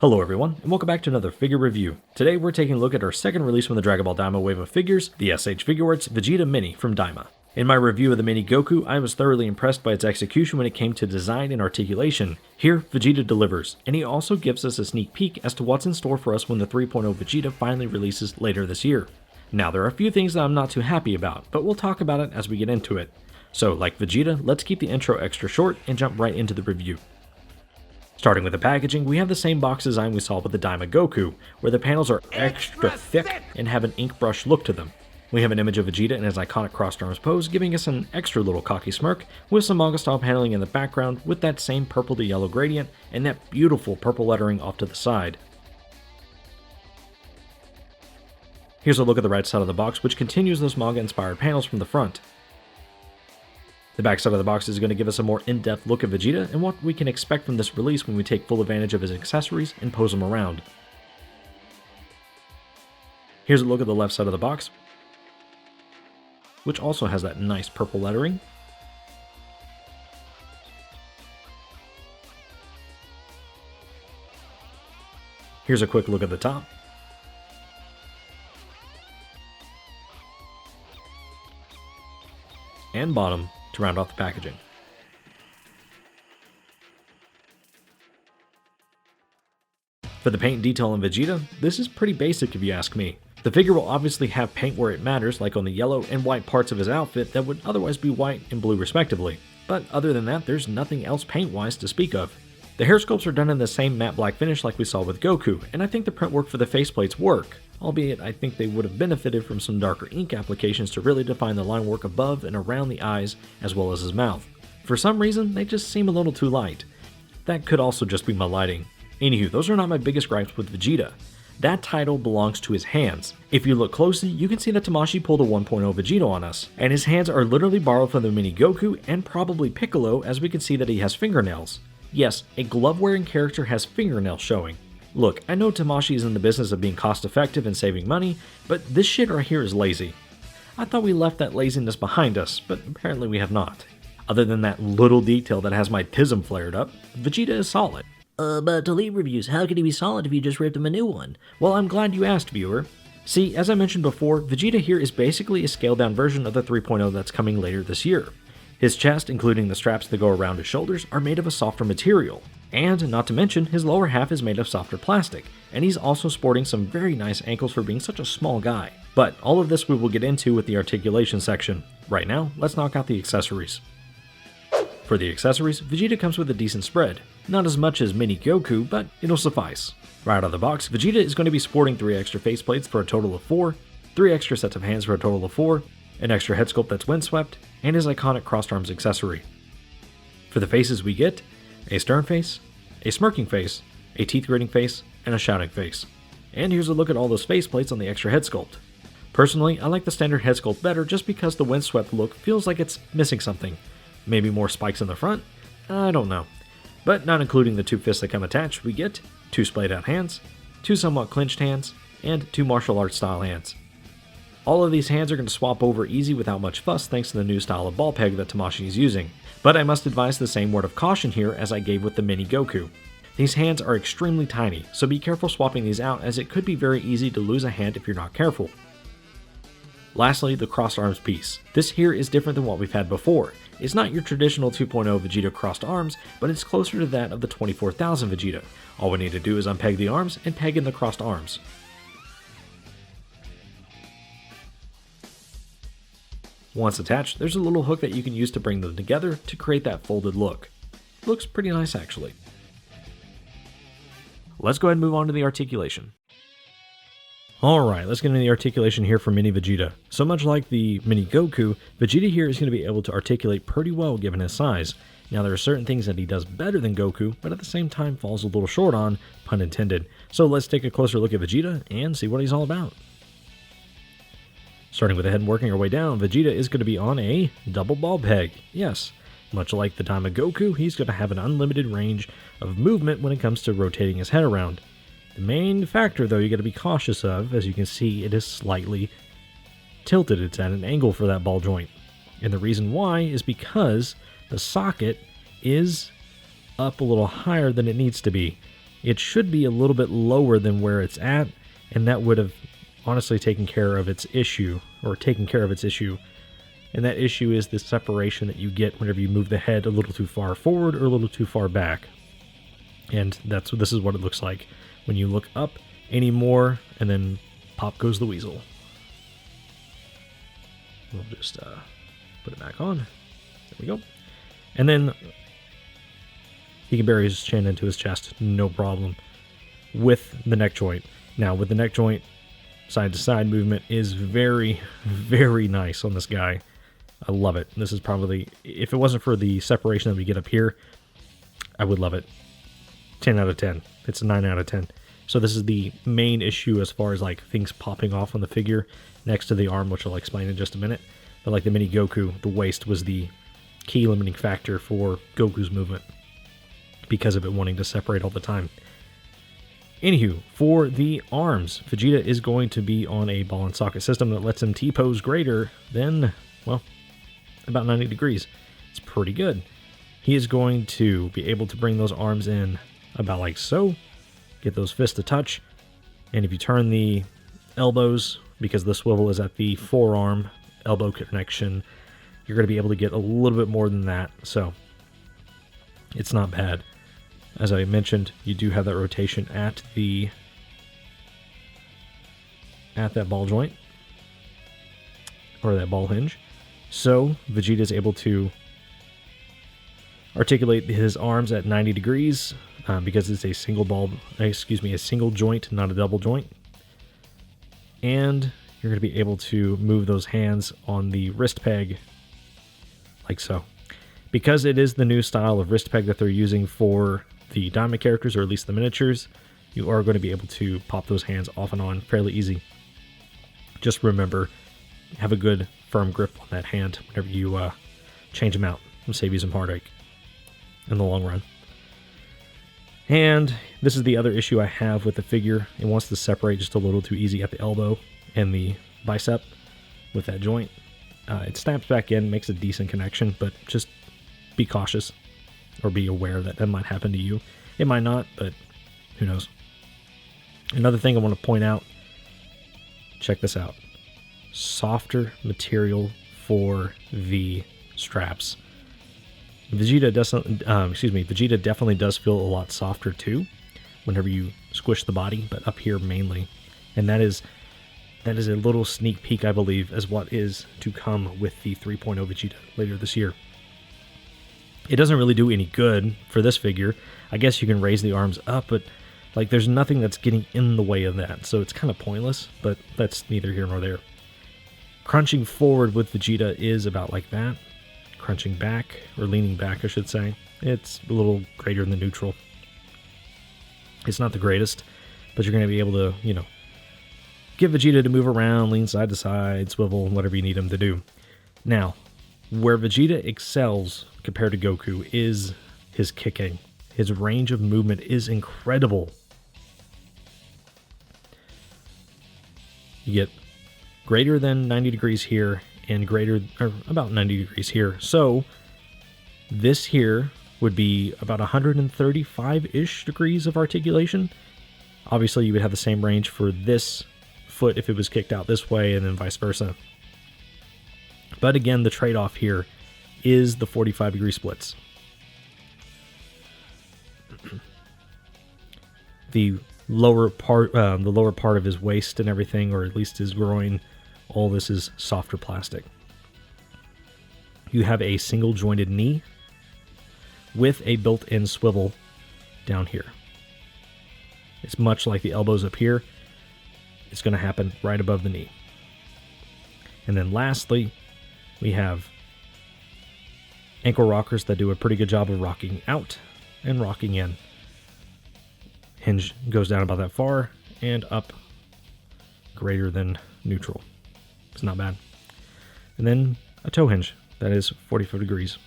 Hello everyone, and welcome back to another figure review. Today we're taking a look at our second release from the Dragon Ball Daima wave of figures, the S.H.Figuarts Vegeta Mini from Daima. In my review of the Mini Goku, I was thoroughly impressed by its execution when it came to design and articulation. Here, Vegeta delivers, and he also gives us a sneak peek as to what's in store for us when the 3.0 Vegeta finally releases later this year. Now there are a few things that I'm not too happy about, but we'll talk about it as we get into it. So like Vegeta, let's keep the intro extra short and jump right into the review. Starting with the packaging, we have the same box design we saw with the Daima Goku, where the panels are extra thick and have an ink brush look to them. We have an image of Vegeta in his iconic crossed arms pose, giving us an extra little cocky smirk, with some manga style paneling in the background with that same purple to yellow gradient and that beautiful purple lettering off to the side. Here's a look at the right side of the box, which continues those manga inspired panels from the front. The back side of the box is going to give us a more in-depth look at Vegeta and what we can expect from this release when we take full advantage of his accessories and pose him around. Here's a look at the left side of the box, which also has that nice purple lettering. Here's a quick look at the top. And bottom to round off the packaging. For the paint detail on Vegeta, this is pretty basic if you ask me. The figure will obviously have paint where it matters, like on the yellow and white parts of his outfit that would otherwise be white and blue respectively, but other than that there's nothing else paint-wise to speak of. The hair sculpts are done in the same matte black finish like we saw with Goku, and I think the print work for the faceplates work, albeit I think they would have benefited from some darker ink applications to really define the line work above and around the eyes as well as his mouth. For some reason, they just seem a little too light. That could also just be my lighting. Anywho, those are not my biggest gripes with Vegeta. That title belongs to his hands. If you look closely, you can see that Tamashii pulled a 1.0 Vegeta on us, and his hands are literally borrowed from the Mini Goku and probably Piccolo, as we can see that he has fingernails. Yes, a glove-wearing character has fingernails showing. Look, I know Tamashii is in the business of being cost-effective and saving money, but this shit right here is lazy. I thought we left that laziness behind us, but apparently we have not. Other than that little detail that has my tism flared up, Vegeta is solid. But to leave reviews, how could he be solid if you just ripped him a new one? Well, I'm glad you asked, viewer. See, as I mentioned before, Vegeta here is basically a scaled-down version of the 3.0 that's coming later this year. His chest, including the straps that go around his shoulders, are made of a softer material. And, not to mention, his lower half is made of softer plastic, and he's also sporting some very nice ankles for being such a small guy. But all of this we will get into with the articulation section. Right now, let's knock out the accessories. For the accessories, Vegeta comes with a decent spread. Not as much as Mini Goku, but it'll suffice. Right out of the box, Vegeta is going to be sporting 3 extra faceplates for a total of 4, 3 extra sets of hands for a total of 4, an extra head sculpt that's windswept, and his iconic crossed arms accessory. For the faces we get, a stern face, a smirking face, a teeth gritting face, and a shouting face. And here's a look at all those faceplates on the extra head sculpt. Personally, I like the standard head sculpt better just because the windswept look feels like it's missing something. Maybe more spikes in the front? I don't know. But not including the 2 fists that come attached, we get 2 splayed out hands, 2 somewhat clenched hands, and 2 martial arts style hands. All of these hands are going to swap over easy without much fuss thanks to the new style of ball peg that Tamashii is using. But I must advise the same word of caution here as I gave with the Mini Goku. These hands are extremely tiny, so be careful swapping these out as it could be very easy to lose a hand if you're not careful. Lastly, the crossed arms piece. This here is different than what we've had before. It's not your traditional 2.0 Vegeta crossed arms, but it's closer to that of the 24,000 Vegeta. All we need to do is unpeg the arms and peg in the crossed arms. Once attached, there's a little hook that you can use to bring them together to create that folded look. Looks pretty nice actually. Let's go ahead and move on to the articulation. Alright, let's get into the articulation here for Mini Vegeta. So much like the Mini Goku, Vegeta here is going to be able to articulate pretty well given his size. Now there are certain things that he does better than Goku, but at the same time falls a little short on, pun intended. So let's take a closer look at Vegeta and see what he's all about. Starting with the head and working our way down, Vegeta is going to be on a double ball peg. Yes, much like the Daima Goku, he's going to have an unlimited range of movement when it comes to rotating his head around. The main factor, though, you got to be cautious of, as you can see, it is slightly tilted. It's at an angle for that ball joint. And the reason why is because the socket is up a little higher than it needs to be. it should be a little bit lower than where it's at, and that would have honestly taken care of its issue, and that issue is the separation that you get whenever you move the head a little too far forward or a little too far back. And this is what it looks like when you look up anymore, and then pop goes the weasel. We'll just put it back on. There we go. And then he can bury his chin into his chest, no problem, with the neck joint. Now, with the neck joint, side-to-side movement is very, very nice on this guy. I love it. This is probably, if it wasn't for the separation that we get up here, I would love it. 10 out of 10. It's a 9 out of 10. So this is the main issue as far as like things popping off on the figure next to the arm, which I'll explain in just a minute. But like the mini Goku, the waist was the key limiting factor for Goku's movement because of it wanting to separate all the time. Anywho, for the arms, Vegeta is going to be on a ball and socket system that lets him T-pose greater than, well, about 90 degrees. It's pretty good. He is going to be able to bring those arms in about like so, get those fists to touch, and if you turn the elbows, because the swivel is at the forearm elbow connection, you're going to be able to get a little bit more than that, so it's not bad. As I mentioned, you do have that rotation at that ball joint, or that ball hinge. So Vegeta is able to articulate his arms at 90 degrees because it's a single joint, not a double joint. And you're going to be able to move those hands on the wrist peg like so. Because it is the new style of wrist peg that they're using for the Daima characters, or at least the miniatures, you are going to be able to pop those hands off and on fairly easy. Just remember, have a good firm grip on that hand whenever you change them out. It'll save you some heartache in the long run. And this is the other issue I have with the figure. It wants to separate just a little too easy at the elbow and the bicep with that joint. It snaps back in, makes a decent connection, but just be cautious or be aware that might happen to you. It might not, but who knows. Another thing I want to point out, check this out. Softer material for the straps. Vegeta definitely does feel a lot softer too whenever you squish the body, but up here mainly. And that is a little sneak peek, I believe, as what is to come with the 3.0 Vegeta later this year. It doesn't really do any good for this figure. I guess you can raise the arms up, but like there's nothing that's getting in the way of that, so it's kind of pointless, but that's neither here nor there. Crunching forward with Vegeta is about like that. Crunching back, or leaning back, I should say, it's a little greater than neutral. It's not the greatest, but you're going to be able to, get Vegeta to move around, lean side to side, swivel, whatever you need him to do. Now, where Vegeta excels compared to Goku is his kicking. His range of movement is incredible. You get greater than 90 degrees here and about 90 degrees here. So this here would be about 135-ish degrees of articulation. Obviously, you would have the same range for this foot if it was kicked out this way, and then vice versa. But again, the trade-off here is the 45-degree splits. The lower part of his waist and everything, or at least his groin, all this is softer plastic. You have a single jointed knee with a built-in swivel down here. It's much like the elbows up here. It's going to happen right above the knee. And then lastly, we have ankle rockers that do a pretty good job of rocking out and rocking in. Hinge goes down about that far and up greater than neutral. It's not bad. And then a toe hinge that is 45 degrees.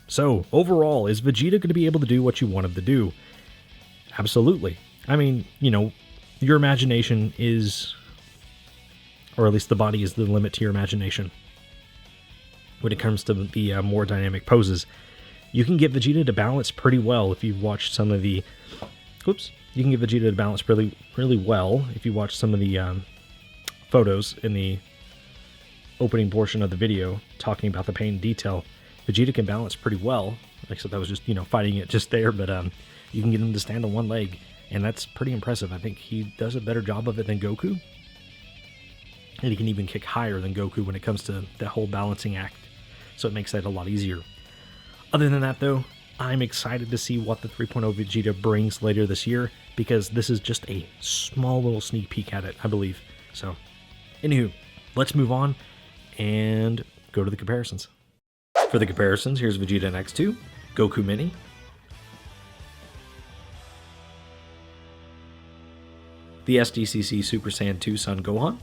So overall, is Vegeta going to be able to do what you want him to do? Absolutely. I mean, your imagination is, or at least the body is the limit to your imagination when it comes to the more dynamic poses. You can get Vegeta to balance pretty well if you've watched some of the... Oops. You can get Vegeta to balance really well if you watch some of the photos in the opening portion of the video talking about the pain in detail. Vegeta can balance pretty well. Except that was just, fighting it just there, but you can get him to stand on one leg, and that's pretty impressive. I think he does a better job of it than Goku. And he can even kick higher than Goku when it comes to that whole balancing act. So it makes that a lot easier. Other than that, though, I'm excited to see what the 3.0 Vegeta brings later this year, because this is just a small little sneak peek at it, I believe. So, anywho, let's move on and go to the comparisons. For the comparisons, here's Vegeta in X2, Goku Mini, the SDCC Super Saiyan 2 Son Gohan,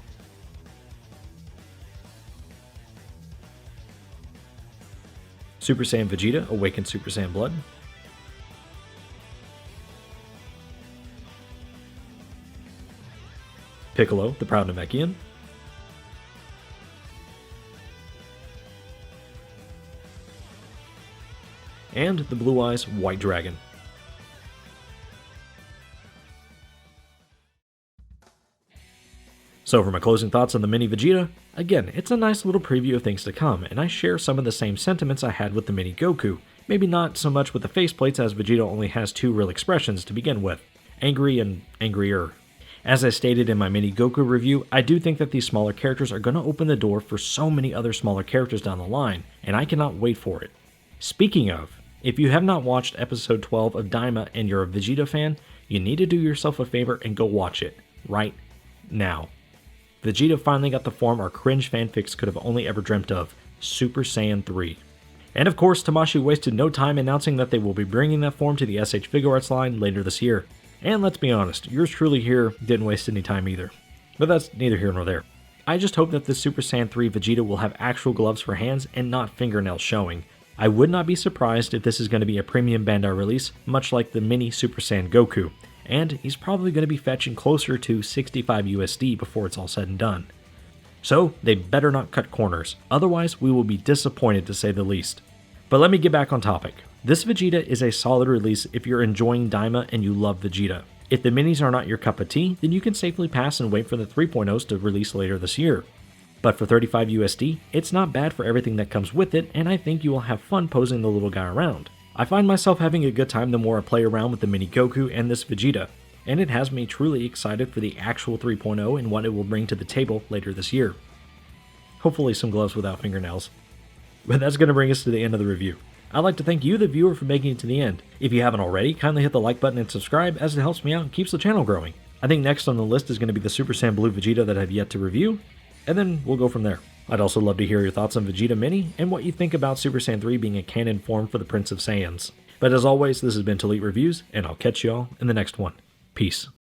Super Saiyan Vegeta Awakened Super Saiyan Blood, Piccolo the Proud Namekian, and the Blue Eyes White Dragon. So for my closing thoughts on the Mini Vegeta, again, it's a nice little preview of things to come, and I share some of the same sentiments I had with the Mini Goku. Maybe not so much with the faceplates, as Vegeta only has two real expressions to begin with, angry and angrier. As I stated in my Mini Goku review, I do think that these smaller characters are going to open the door for so many other smaller characters down the line, and I cannot wait for it. Speaking of, if you have not watched episode 12 of Daima and you're a Vegeta fan, you need to do yourself a favor and go watch it, right now. Vegeta finally got the form our cringe fanfics could have only ever dreamt of, Super Saiyan 3. And of course, Tamashii wasted no time announcing that they will be bringing that form to the S.H.Figuarts line later this year. And let's be honest, yours truly here didn't waste any time either. But that's neither here nor there. I just hope that the Super Saiyan 3 Vegeta will have actual gloves for hands and not fingernails showing. I would not be surprised if this is going to be a premium Bandai release, much like the mini Super Saiyan Goku, and he's probably going to be fetching closer to 65 USD before it's all said and done. So they better not cut corners, otherwise we will be disappointed to say the least. But let me get back on topic. This Vegeta is a solid release if you're enjoying Daima and you love Vegeta. If the minis are not your cup of tea, then you can safely pass and wait for the 3.0s to release later this year. But for 35 USD, it's not bad for everything that comes with it, and I think you will have fun posing the little guy around. I find myself having a good time the more I play around with the Mini Goku and this Vegeta, and it has me truly excited for the actual 3.0 and what it will bring to the table later this year. Hopefully some gloves without fingernails. But that's going to bring us to the end of the review. I'd like to thank you, the viewer, for making it to the end. If you haven't already, kindly hit the like button and subscribe, as it helps me out and keeps the channel growing. I think next on the list is going to be the Super Saiyan Blue Vegeta that I've yet to review, and then we'll go from there. I'd also love to hear your thoughts on Vegeta Mini, and what you think about Super Saiyan 3 being a canon form for the Prince of Saiyans. But as always, this has been Talit Reviews, and I'll catch y'all in the next one. Peace.